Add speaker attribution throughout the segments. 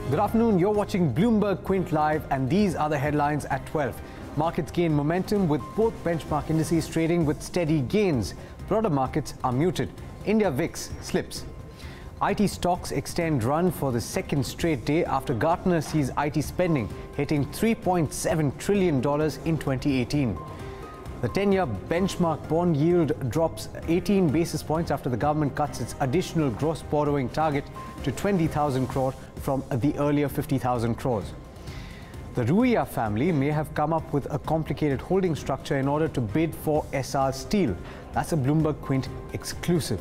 Speaker 1: Good afternoon, you're watching Bloomberg Quint Live and these are the headlines at 12. Markets gain momentum with both benchmark indices trading with steady gains. Broader markets are muted. India VIX slips. IT stocks extend run for the second straight day after Gartner sees IT spending hitting $3.7 trillion in 2018. The 10-year benchmark bond yield drops 18 basis points after the government cuts its additional gross borrowing target to 20,000 crore from the earlier 50,000 crores. The Ruia family may have come up with a complicated holding structure in order to bid for SR Steel. That's a Bloomberg Quint exclusive.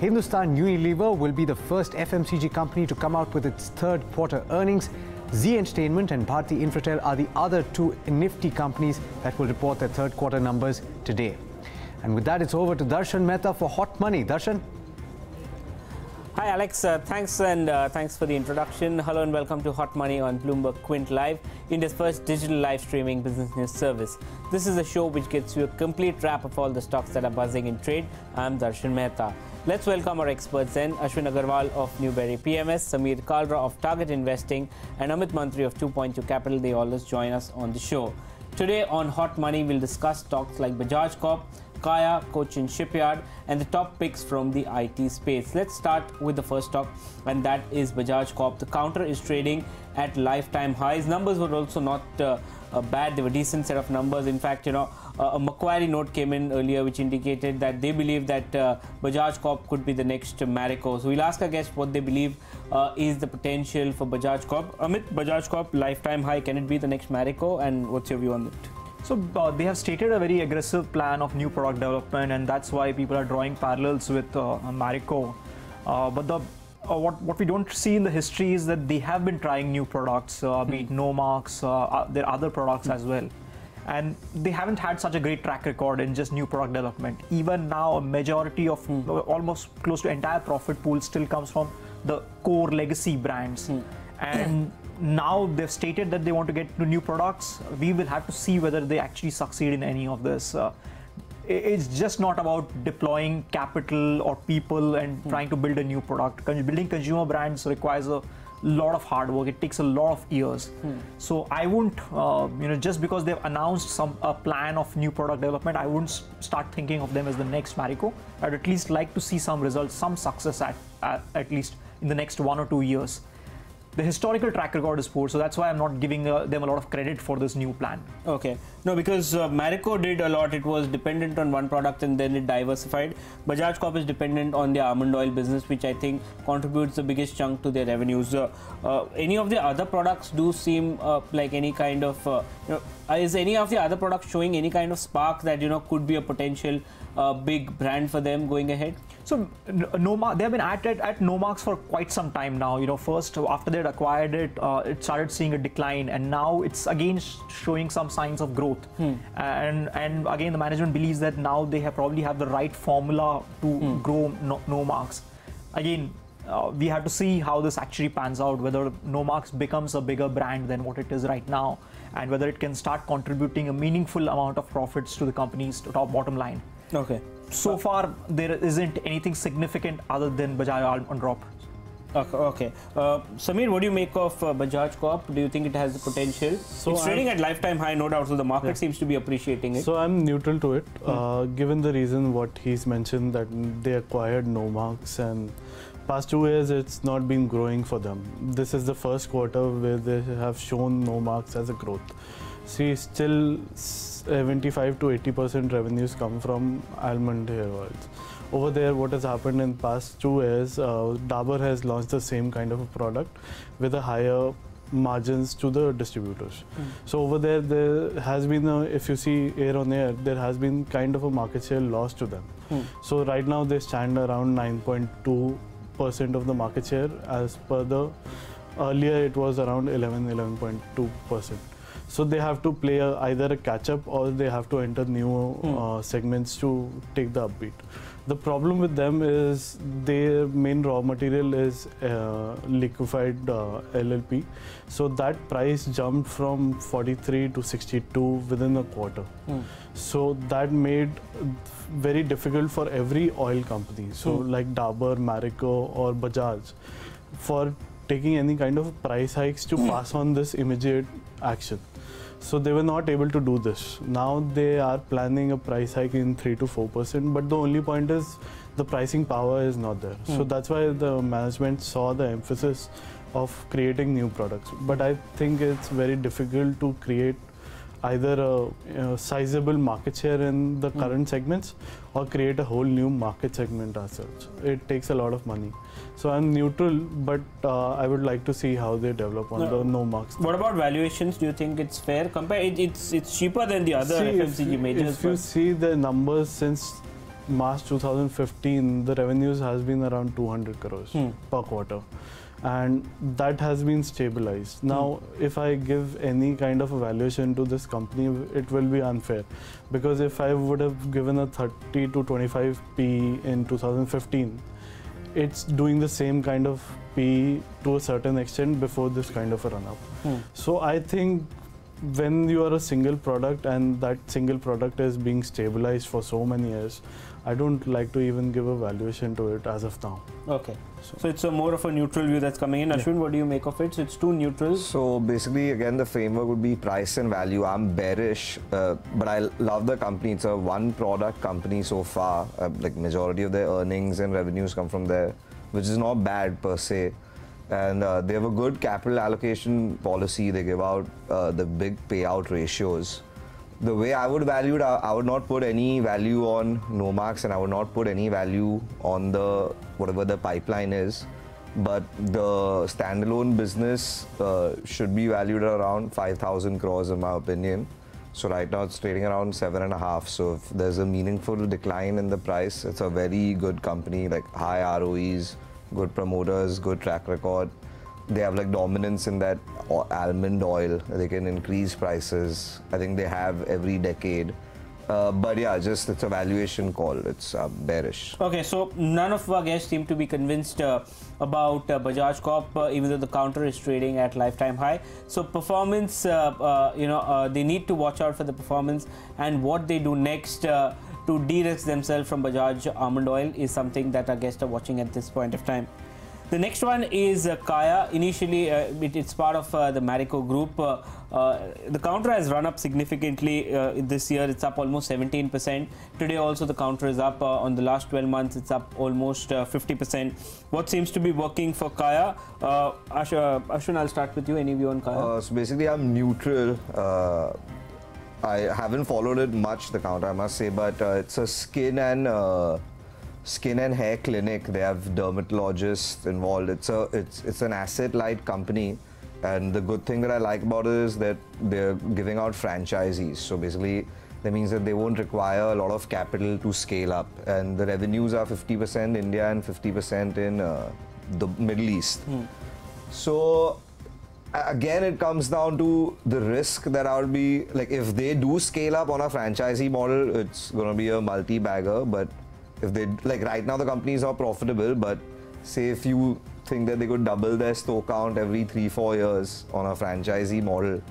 Speaker 1: Hindustan Unilever will be the first FMCG company to come out with its third quarter earnings. Zee Entertainment and Bharti Infratel are the other two nifty companies that will report their third quarter numbers today. And with that, it's over to Darshan Mehta for Hot Money. Darshan?
Speaker 2: Hi Alex, thanks for the introduction. Hello and welcome to Hot Money on Bloomberg Quint Live, India's first digital live streaming business news service. This is a show which gets you a complete wrap of all the stocks that are buzzing in trade. I'm Darshan Mehta. Let's welcome our experts then, Ashwin Agarwal of Newberry PMS, Kalra of Target Investing, and Amit Mantri of 2.2 Capital. They always join us on the show. Today on Hot Money, we'll discuss stocks like Bajaj Corp, Chaya, Cochin Shipyard, and the top picks from the IT space. Let's start with the first stock, and that is Bajaj Corp. The counter is trading at lifetime highs. Numbers were also not bad. They were decent set of numbers. In fact, a Macquarie note came in earlier which indicated that they believe that Bajaj Corp could be the next Marico. So we'll ask our guests what they believe is the potential for Bajaj Corp. Amit, Bajaj Corp lifetime high, can it be the next Marico, and what's your view on it?
Speaker 3: So they have stated a very aggressive plan of new product development, and that's why people are drawing parallels with Marico. But what we don't see in the history is that they have been trying new products, be it Nomarks, their other products as well. And they haven't had such a great track record in just new product development. Even now, a majority of almost close to entire profit pool still comes from the core legacy brands. And now they've stated that they want to get to new products. We will have to see whether they actually succeed in any of this. It's just not about deploying capital or people and trying to build a new product. Building consumer brands requires a lot of hard work. It takes a lot of years. So I wouldn't, just because they've announced a plan of new product development, I wouldn't start thinking of them as the next Marico. I'd at least like to see some results, some success at least in the next 1 or 2 years. The historical track record is poor, so that's why I'm not giving them a lot of credit for this new plan.
Speaker 2: Okay. No, because Marico did a lot. It was dependent on one product and then it diversified. Bajaj Corp is dependent on their almond oil business, which I think contributes the biggest chunk to their revenues. Any of the other products do seem like any kind of, is any of the other products showing any kind of spark that, could be a potential big brand for them going ahead?
Speaker 3: So they have been at Nomarks for quite some time now. First after they had acquired it, it started seeing a decline, and now it's again showing some signs of growth. And again, the management believes that now they probably have the right formula to grow Nomarks. Again, we have to see how this actually pans out, whether Nomarks becomes a bigger brand than what it is right now, and whether it can start contributing a meaningful amount of profits to the company's bottom line.
Speaker 2: Okay.
Speaker 3: So far, there isn't anything significant other than Bajaj Almond Drop.
Speaker 2: Okay. Samir, what do you make of Bajaj Corp? Do you think it has the potential? So it's trading at lifetime high, no doubt, so the market seems to be appreciating it.
Speaker 4: So I'm neutral to it, given the reason what he's mentioned, that they acquired Nomarks, and past 2 years it's not been growing for them. This is the first quarter where they have shown Nomarks as a growth. See, still 75 to 80% revenues come from almond hair oils. Over there, what has happened in past 2 years, Dabur has launched the same kind of a product with a higher margins to the distributors. So over there has been, if you see year on year, there has been kind of a market share loss to them. So right now they stand around 9.2% of the market share, as per the earlier it was around 11.2%. So they have to play either a catch-up or they have to enter new segments to take the upbeat. The problem with them is their main raw material is liquefied LLP. So that price jumped from 43 to 62 within a quarter. So that made very difficult for every oil company. So like Dabur, Marico or Bajaj, for taking any kind of price hikes to pass on this immediate action. So they were not able to do this. Now they are planning a price hike in 3 to 4%, but the only point is the pricing power is not there. So that's why the management saw the emphasis of creating new products. But I think it's very difficult to create either a sizable market share in the current segments or create a whole new market segment as such. It takes a lot of money. So I'm neutral, but I would like to see how they develop on the no marks.
Speaker 2: What about valuations? Do you think it's fair? It's cheaper than the other FMCG majors.
Speaker 4: If you see the numbers since March 2015, the revenues has been around 200 crores per quarter. And that has been stabilized. Now, if I give any kind of evaluation to this company, it will be unfair. Because if I would have given a 30 to 25 P in 2015, it's doing the same kind of P to a certain extent before this kind of a run-up. So I think when you are a single product and that single product is being stabilized for so many years, I don't like to even give a valuation to it as of now.
Speaker 2: Okay. So it's a more of a neutral view that's coming in. Ashwin, what do you make of it? So it's too neutral.
Speaker 5: So basically, again, the framework would be price and value. I'm bearish, but I love the company. It's a one product company so far. Like majority of their earnings and revenues come from there, which is not bad per se. And they have a good capital allocation policy. They give out the big payout ratios. The way I would value it, I would not put any value on Nomarks, and I would not put any value on the whatever the pipeline is. But the standalone business should be valued at around 5,000 crores in my opinion. So right now it's trading around 7.5. So if there's a meaningful decline in the price, it's a very good company, like high ROEs, good promoters, good track record. They have like dominance in that almond oil. They can increase prices. I think they have every decade. But yeah, just it's a valuation call. It's bearish.
Speaker 2: Okay, so none of our guests seem to be convinced about Bajaj Corp, even though the counter is trading at lifetime high. So performance, they need to watch out for the performance, and what they do next to de-risk themselves from Bajaj almond oil is something that our guests are watching at this point of time. The next one is Chaya. Initially, it's part of the Marico group. The counter has run up significantly this year. It's up almost 17%. Today also the counter is up. On the last 12 months, it's up almost 50%. What seems to be working for Chaya? Ashwin, I'll start with you. Any view on Chaya?
Speaker 5: So basically, I'm neutral. I haven't followed it much, the counter, I must say, but it's a skin and hair clinic. They have dermatologists involved. It's an asset-light company, and the good thing that I like about it is that they're giving out franchisees. So basically, that means that they won't require a lot of capital to scale up, and the revenues are 50% India and 50% in the Middle East. So again, it comes down to the risk that I would be like, if they do scale up on a franchisee model, it's going to be a multi-bagger. But if they, like right now the company is not profitable, but say if you think that they could double their store count every 3-4 years on a franchisee model,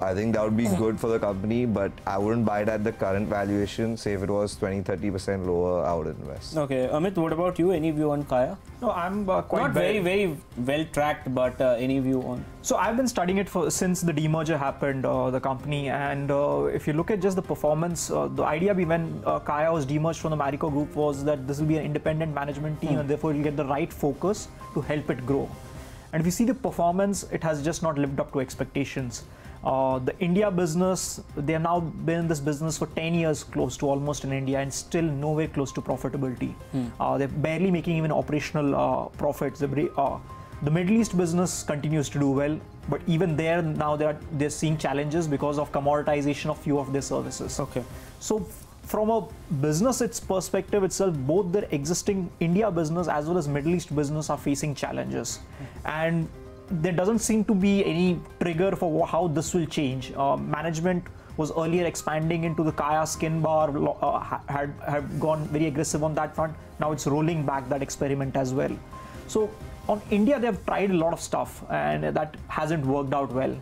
Speaker 5: I think that would be good for the company, but I wouldn't buy it at the current valuation. Say if it was 20-30% lower, I would invest.
Speaker 2: Okay, Amit, what about you? Any view on Chaya?
Speaker 3: No, I'm quite
Speaker 2: not very well tracked, but any view on?
Speaker 3: So I've been studying it since the demerger happened, the company, and if you look at just the performance, the idea when Chaya was demerged from the Marico group was that this will be an independent management team, and therefore it will get the right focus to help it grow. And if you see the performance, it has just not lived up to expectations. The India business, they have now been in this business for 10 years, close to almost in India, and still nowhere close to profitability. They're barely making even operational profits. The Middle East business continues to do well, but even there now they're seeing challenges because of commoditization of few of their services.
Speaker 2: Okay.
Speaker 3: So from a business perspective itself, both their existing India business as well as Middle East business are facing challenges. And there doesn't seem to be any trigger for how this will change. Management was earlier expanding into the Chaya skin bar, had gone very aggressive on that front. Now it's rolling back that experiment as well. So on India, they've tried a lot of stuff and that hasn't worked out well.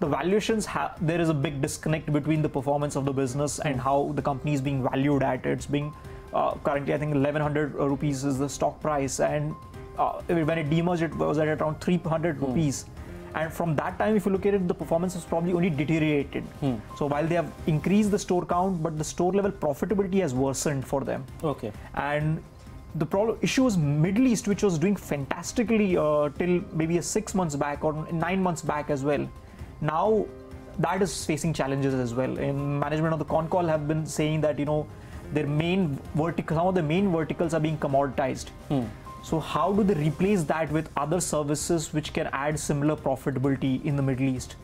Speaker 3: The valuations, there is a big disconnect between the performance of the business and how the company is being valued at. It's being currently, I think 1100 rupees is the stock price, and when it demerged, it was at around 300 rupees. And from that time, if you look at it, the performance has probably only deteriorated. So while they have increased the store count, but the store level profitability has worsened for them.
Speaker 2: Okay.
Speaker 3: And the issue was Middle East, which was doing fantastically till maybe 6 months back or 9 months back as well. Now that is facing challenges as well. In management of the con call have been saying that, you know, their main vertical, some of the main verticals are being commoditized. So how do they replace that with other services which can add similar profitability in the Middle East?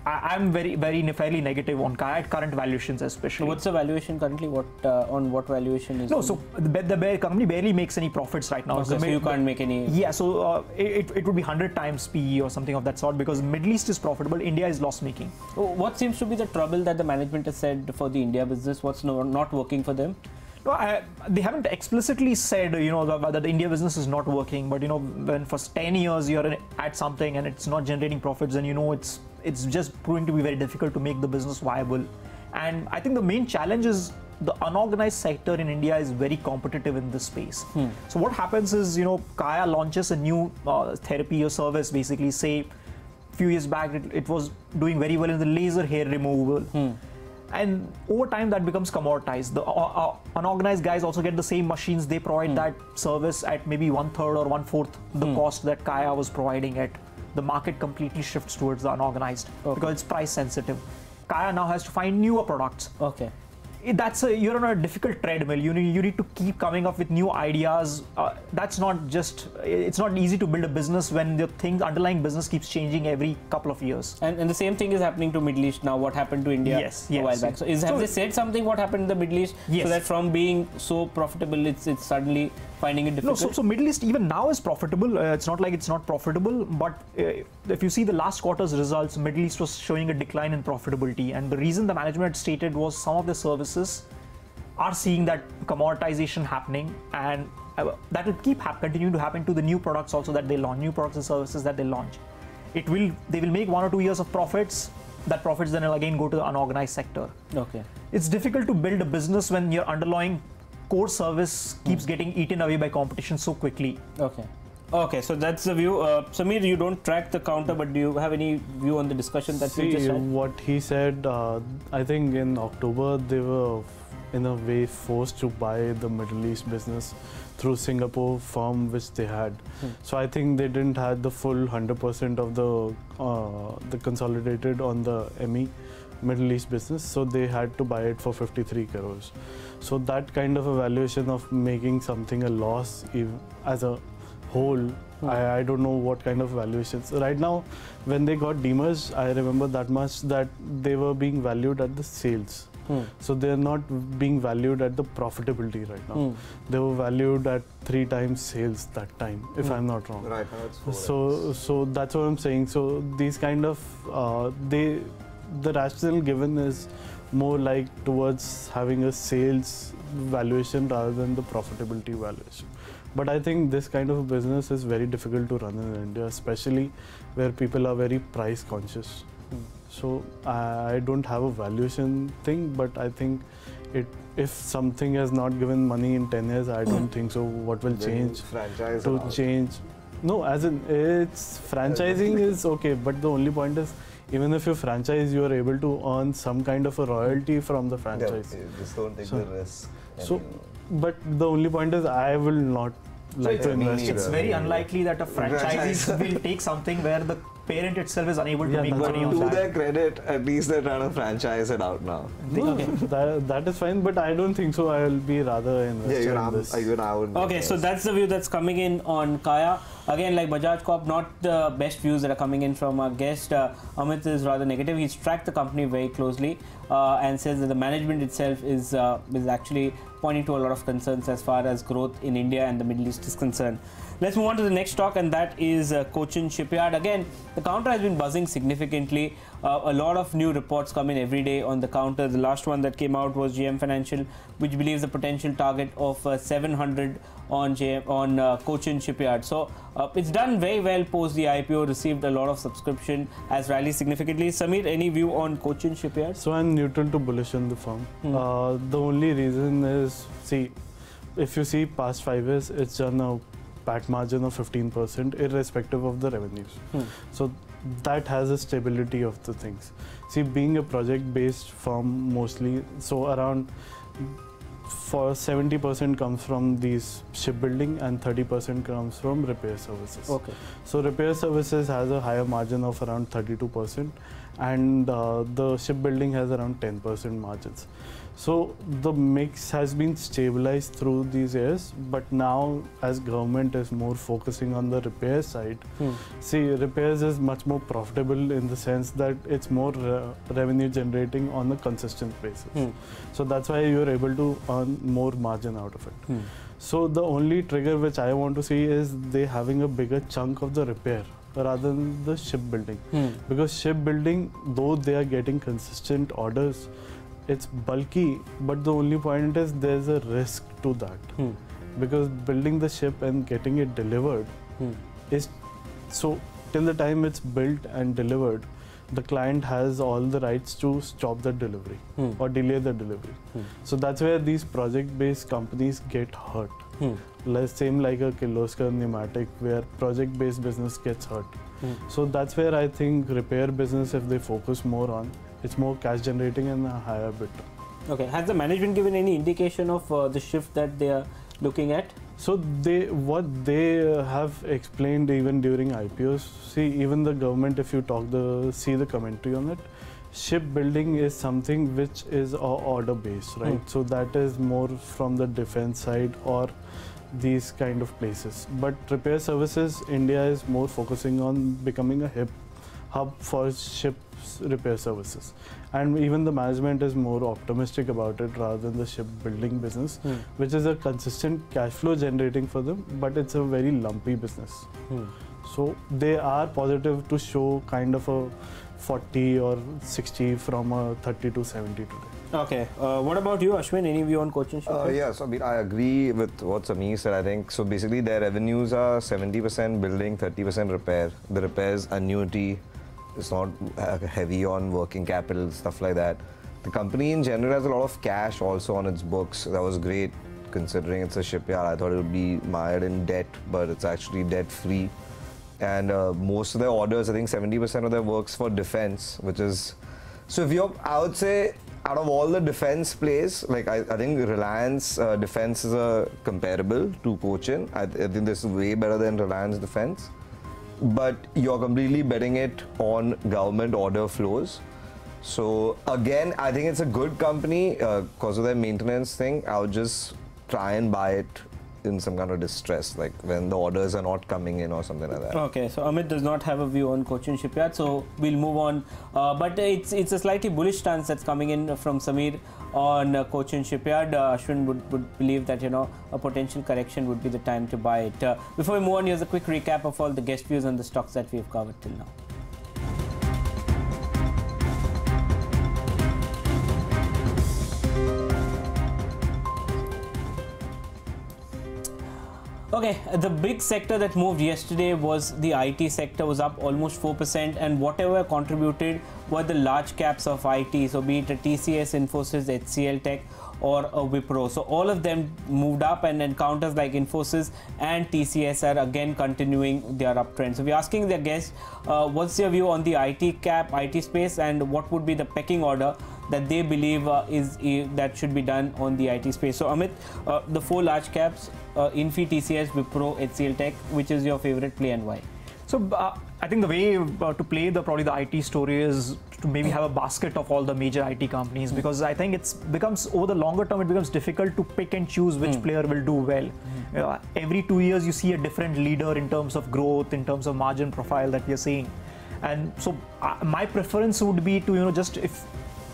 Speaker 3: I'm fairly negative on Kaya at current valuations, especially.
Speaker 2: So what's the valuation currently? On what valuation is?
Speaker 3: No, so the company barely makes any profits right now.
Speaker 2: Okay, so you can't make any.
Speaker 3: Yeah, so it would be 100 times PE or something of that sort, because Middle East is profitable, India is loss making.
Speaker 2: What seems to be the trouble that the management has said for the India business? What's not working for them?
Speaker 3: No, they haven't explicitly said, you know, that the India business is not working. But you know, when for 10 years you're at something and it's not generating profits, then you know it's just proving to be very difficult to make the business viable. And I think the main challenge is the unorganized sector in India is very competitive in this space. So what happens is, you know, Kaya launches a new therapy or service. Basically, say a few years back it was doing very well in the laser hair removal. And over time that becomes commoditized. The unorganized guys also get the same machines. They provide that service at maybe 1/3 or 1/4 the cost that Kaya was providing at. The market completely shifts towards the unorganized because it's price sensitive. Kaya now has to find newer products.
Speaker 2: Okay.
Speaker 3: You're on a difficult treadmill. You need to keep coming up with new ideas. It's not easy to build a business when the underlying business keeps changing every couple of years.
Speaker 2: And the same thing is happening to Middle East now. What happened to India a while back? So have they said something? What happened in the Middle East?
Speaker 3: Yes.
Speaker 2: So that from being so profitable, it's suddenly finding it difficult.
Speaker 3: No, so Middle East even now is profitable. It's not like it's not profitable, but if you see the last quarter's results, Middle East was showing a decline in profitability, and the reason the management stated was some of the services are seeing that commoditization happening, and that will continue to happen to the new products also that they launch, new products and services that they launch. They will make 1 or 2 years of profits. That profits then will again go to the unorganized sector.
Speaker 2: Okay.
Speaker 3: It's difficult to build a business when your underlying core service keeps getting eaten away by competition so quickly.
Speaker 2: Okay, so that's the view. Samir, you don't track the counter, but do you have any view on the discussion that we just had?
Speaker 4: What he said, I think in October they were in a way forced to buy the Middle East business through Singapore firm which they had. So I think they didn't have the full 100% of the consolidated on the ME Middle East business, so they had to buy it for 53 crores. So that kind of a valuation of making something a loss as a whole, I don't know what kind of valuations. Right now, when they got demerged, I remember that much that they were being valued at the sales. So they're not being valued at the profitability right now. They were valued at 3 times sales that time, if I'm not wrong.
Speaker 5: Right now it's 4.
Speaker 4: So that's what I'm saying. So these kind of the rationale given is more like towards having a sales valuation rather than the profitability valuation. But I think this kind of a business is very difficult to run in India, especially where people are very price conscious. So I don't have a valuation thing, but I think if something has not given money in 10 years, I don't think so. What will change to change? No, as in it's franchising is okay, but the only point is even if you franchise, you are able to earn some kind of a royalty from the franchise.
Speaker 5: Yeah, just don't take the risk.
Speaker 4: So, but the only point is I will not like to invest.
Speaker 3: It's very unlikely that a franchisee will take something where the parent itself is unable to make money on
Speaker 5: to
Speaker 3: that.
Speaker 5: their credit, at least they're trying to franchise it out now.
Speaker 4: No, that is fine, but I don't think so. I will be rather invested in this.
Speaker 2: Okay, so that's the view that's coming in on Kaya. Again, like Bajaj Corp, not the best views that are coming in from our guest. Amit is rather negative. He's tracked the company very closely and says that the management itself is actually pointing to a lot of concerns as far as growth in India and the Middle East is concerned. Let's move on to the next stock, and that is Cochin Shipyard. Again, the counter has been buzzing significantly. A lot of new reports come in every day on the counter. The last one that came out was GM Financial, which believes a potential target of 700 on Cochin Shipyard. So it's done very well post the IPO, received a lot of subscription, has rallied significantly. Samir, any view on Cochin Shipyard?
Speaker 4: So I'm neutral to bullish on the firm. The only reason is, see, if you see past 5 years, it's done a PAT margin of 15% irrespective of the revenues. So that has a stability of the things. See, being a project-based firm mostly, so around for 70% comes from these shipbuilding and 30% comes from repair services.
Speaker 2: Okay.
Speaker 4: So repair services has a higher margin of around 32% and the shipbuilding has around 10% margins. So the mix has been stabilized through these years, but now as government is more focusing on the repair side, see, repairs is much more profitable in the sense that it's more revenue generating on a consistent basis. So that's why you're able to earn more margin out of it. So the only trigger which I want to see is they having a bigger chunk of the repair rather than the shipbuilding. Because shipbuilding, though they are getting consistent orders, it's bulky, but the only point is there's a risk to that. Because building the ship and getting it delivered is, so till the time it's built and delivered, the client has all the rights to stop the delivery or delay the delivery. So that's where these project-based companies get hurt. Same like a Kirloskar pneumatic where project-based business gets hurt. So that's where I think repair business, if they focus more on, it's more cash generating and a higher bit.
Speaker 2: Okay. Has the management given any indication of the shift that they are looking at?
Speaker 4: So what they have explained even during IPOs, see, even the government, if you see the commentary on it, shipbuilding is something which is order based, right? So that is more from the defense side or these kind of places. But repair services, India is more focusing on becoming a hub for ships repair services, and even the management is more optimistic about it rather than the shipbuilding business, which is a consistent cash flow generating for them, but it's a very lumpy business. So they are positive to show kind of a 40 or 60 from a 30 to 70 today.
Speaker 2: Okay. What about you, Ashwin? Any view on Cochin Shipyard?
Speaker 5: Yeah, so I agree with what Samir said. I think so. Basically, their revenues are 70% building, 30% repair. The repairs annuity. It's not heavy on working capital, stuff like that. The company in general has a lot of cash also on its books. That was great considering it's a shipyard. I thought it would be mired in debt, but it's actually debt free. And most of their orders, I think 70% of their work's for defense, which is, so if you're, I would say, out of all the defense plays, like I think Reliance Defense is comparable to Cochin. I think this is way better than Reliance Defense. But you're completely betting it on government order flows. So again, I think it's a good company because of their maintenance thing. I would just try and buy it in some kind of distress, like when the orders are not coming in or something like that. Okay,
Speaker 2: so Amit does not have a view on Cochin Shipyard, so we'll move on. But it's a slightly bullish stance that's coming in from Samir on Cochin Shipyard. Ashwin would believe that, you know, a potential correction would be the time to buy it. Before we move on, here's a quick recap of all the guest views on the stocks that we've covered till now. Okay, the big sector that moved yesterday was the IT sector, was up almost 4%, and whatever contributed were the large caps of IT, so be it a TCS, Infosys, HCL Tech or a Wipro. So all of them moved up, and encounters like Infosys and TCS are again continuing their uptrend. So we're asking the guests, what's your view on the IT space, and what would be the pecking order that they believe that should be done on the IT space. So Amit, the four large caps, Infi, TCS, Wipro, HCL Tech, which is your favorite play and why?
Speaker 3: So I think the way to play probably the IT story is to maybe have a basket of all the major IT companies, because I think becomes over the longer term, it becomes difficult to pick and choose which player will do well. Every 2 years you see a different leader in terms of growth, in terms of margin profile that we are seeing. And so my preference would be to, you know,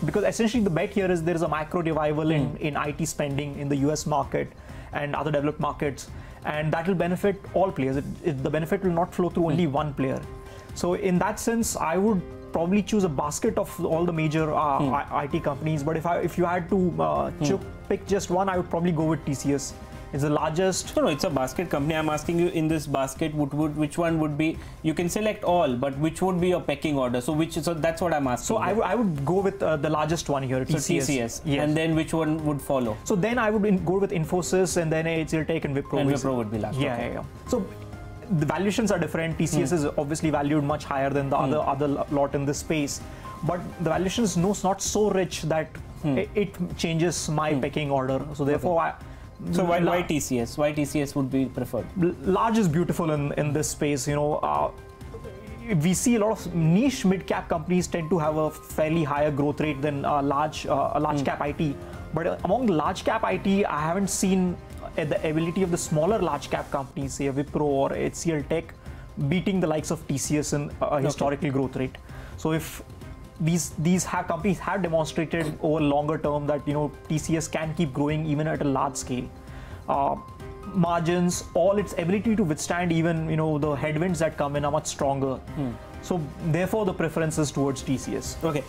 Speaker 3: because essentially the bet here is there is a macro revival in IT spending in the US market and other developed markets, and that will benefit all players. The benefit will not flow through only one player. So in that sense, I would probably choose a basket of all the major IT companies. But if you had to pick just one, I would probably go with TCS. It's the largest.
Speaker 2: No, it's a basket company. I'm asking you, in this basket, which one would be? You can select all, but which would be your pecking order? So that's what I'm asking.
Speaker 3: So I would go with the largest one here, TCS.
Speaker 2: So TCS.
Speaker 3: Yes.
Speaker 2: And then which one would follow?
Speaker 3: So then I would go with Infosys, and then HCLTech and Wipro.
Speaker 2: And Wipro would be last.
Speaker 3: Yeah,
Speaker 2: okay.
Speaker 3: yeah. So the valuations are different. TCS is obviously valued much higher than the other lot in this space, but the valuation is not so rich that it changes my pecking order. So therefore,
Speaker 2: so why TCS? Why TCS would be preferred?
Speaker 3: Large is beautiful in this space. We see a lot of niche mid-cap companies tend to have a fairly higher growth rate than large cap IT. But among the large cap IT, I haven't seen the ability of the smaller large cap companies, say Wipro or HCLTech, beating the likes of TCS in a historical growth rate. So if these companies have demonstrated over longer term that TCS can keep growing even at a large scale. Margins, all its ability to withstand even the headwinds that come in are much stronger. So therefore the preference is towards TCS.
Speaker 2: Okay,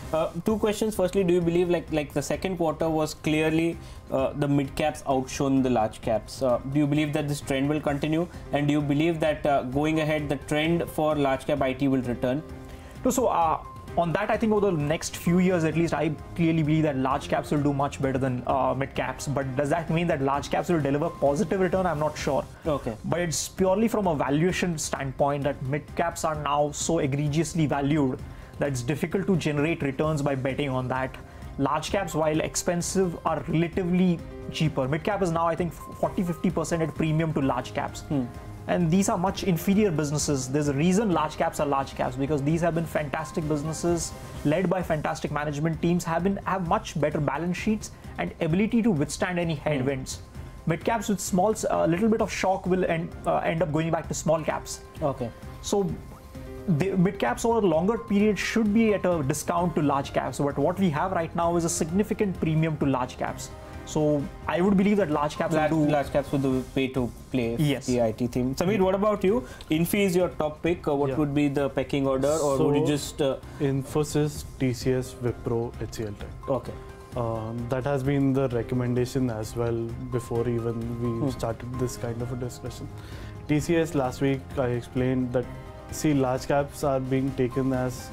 Speaker 2: two questions. Firstly, do you believe like the second quarter was clearly the mid caps outshone the large caps? Do you believe that this trend will continue, and do you believe that going ahead the trend for large cap IT will return?
Speaker 3: So on that, I think over the next few years at least, I clearly believe that large caps will do much better than mid caps. But does that mean that large caps will deliver positive return? I'm not sure.
Speaker 2: Okay.
Speaker 3: But it's purely from a valuation standpoint that mid caps are now so egregiously valued that it's difficult to generate returns by betting on that. Large caps, while expensive, are relatively cheaper. Mid cap is now, I think, 40-50% at premium to large caps. And these are much inferior businesses. There's a reason large caps are large caps, because these have been fantastic businesses led by fantastic management teams, have much better balance sheets and ability to withstand any headwinds. Mid caps with a little bit of shock will end up going back to small caps.
Speaker 2: Okay.
Speaker 3: So the mid caps over a longer period should be at a discount to large caps. But what we have right now is a significant premium to large caps. So I would believe that large caps
Speaker 2: would do pay to play.
Speaker 3: Yes.
Speaker 2: The IT theme. Samir, what about you? Infy is your top pick. What would be the pecking order, or would you just
Speaker 4: Infosys, TCS, Wipro, HCLTech.
Speaker 2: Okay.
Speaker 4: That has been the recommendation as well before even we started this kind of a discussion. TCS, last week I explained that large caps are being taken as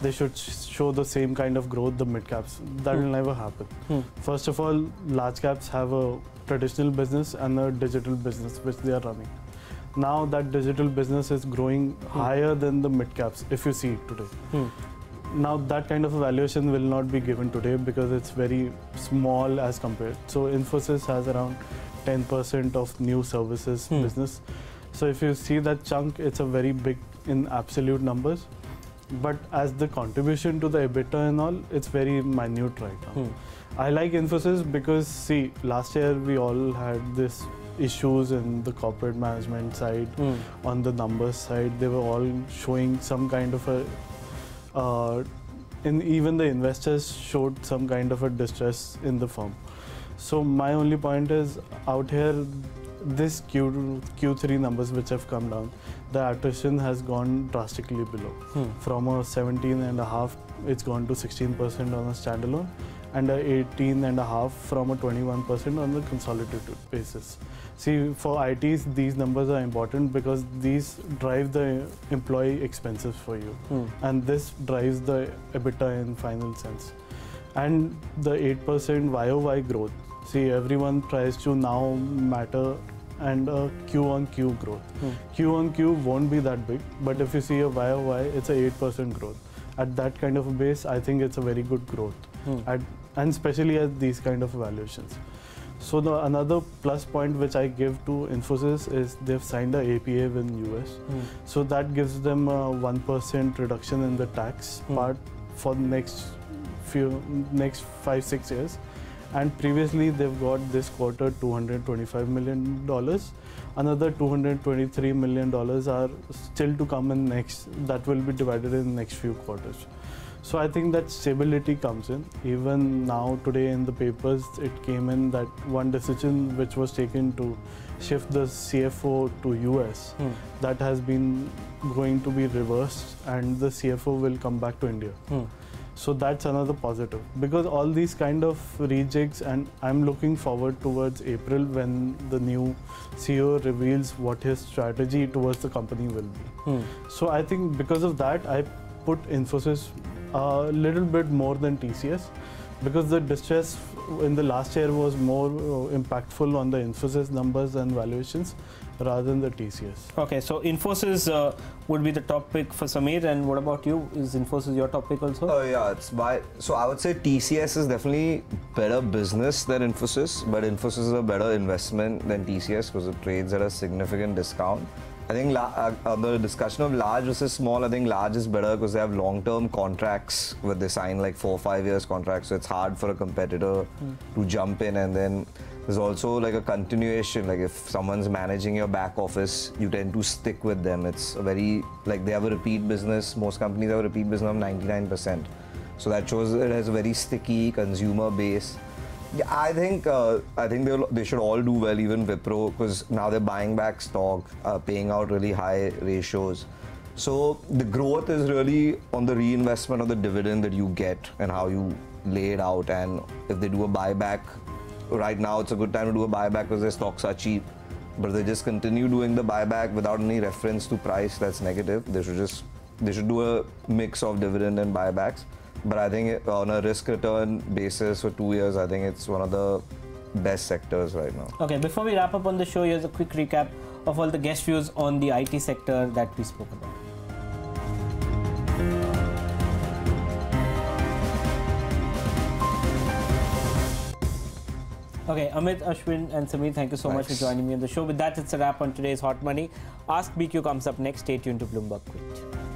Speaker 4: they should show the same kind of growth the mid caps. That will never happen. First of all, large caps have a traditional business and a digital business which they are running. Now that digital business is growing higher than the mid caps, if you see today. Now that kind of a valuation will not be given today because it's very small as compared. So Infosys has around 10% of new services business. So if you see that chunk, it's a very big in absolute numbers. But as the contribution to the EBITDA and all, it's very minute right now. I like Infosys because last year we all had this issues in the corporate management side, on the numbers side. They were all showing some kind of a, even the investors showed some kind of a distress in the firm. So my only point is out here, this Q3 numbers which have come down, the attrition has gone drastically below. From a 17.5, it's gone to 16% on a standalone, and a 18.5 from a 21% on the consolidated basis. See, for ITs, these numbers are important because these drive the employee expenses for you, and this drives the EBITDA in final sense. And the 8% YOY growth. See, everyone tries to now matter and a Q on Q growth. Q on Q won't be that big, but if you see a YOY, it's a 8% growth. At that kind of a base, I think it's a very good growth, and especially at these kind of valuations. So another plus point which I give to Infosys is they've signed a APA with US. So that gives them a 1% reduction in the tax part for the next 5-6 years. And previously they've got this quarter $225 million. Another $223 million are still to come in next, that will be divided in the next few quarters. So I think that stability comes in. Even now today in the papers, it came in that one decision which was taken to shift the CFO to US, that has been going to be reversed and the CFO will come back to India. So that's another positive, because all these kind of rejigs, and I'm looking forward towards April when the new CEO reveals what his strategy towards the company will be. So I think because of that, I put Infosys a little bit more than TCS, because the distress in the last year was more impactful on the Infosys numbers and valuations rather than the TCS.
Speaker 2: Okay, so Infosys would be the top pick for Samir, and what about you? Is Infosys your top pick also?
Speaker 5: Yeah, so I would say TCS is definitely better business than Infosys, but Infosys is a better investment than TCS because it trades at a significant discount. I think on the discussion of large versus small, I think large is better because they have long-term contracts where they sign like 4 or 5 years contracts, so it's hard for a competitor to jump in. And then there's also like a continuation, like if someone's managing your back office, you tend to stick with them. It's a very, like they have a repeat business. Most companies have a repeat business of 99%. So that shows it has a very sticky consumer base. Yeah, I think they should all do well, even Wipro, because now they're buying back stock, paying out really high ratios. So the growth is really on the reinvestment of the dividend that you get and how you lay it out. And if they do a buyback, right now it's a good time to do a buyback because their stocks are cheap. But if they just continue doing the buyback without any reference to price, that's negative. They should do a mix of dividend and buybacks. But I think on a risk-return basis for 2 years, I think it's one of the best sectors right now.
Speaker 2: Okay, before we wrap up on the show, here's a quick recap of all the guest views on the IT sector that we spoke about. Okay, Amit, Ashwin and Samir, thank you so much for joining me on the show. With that, it's a wrap on today's Hot Money. Ask BQ comes up next. Stay tuned to Bloomberg Quint.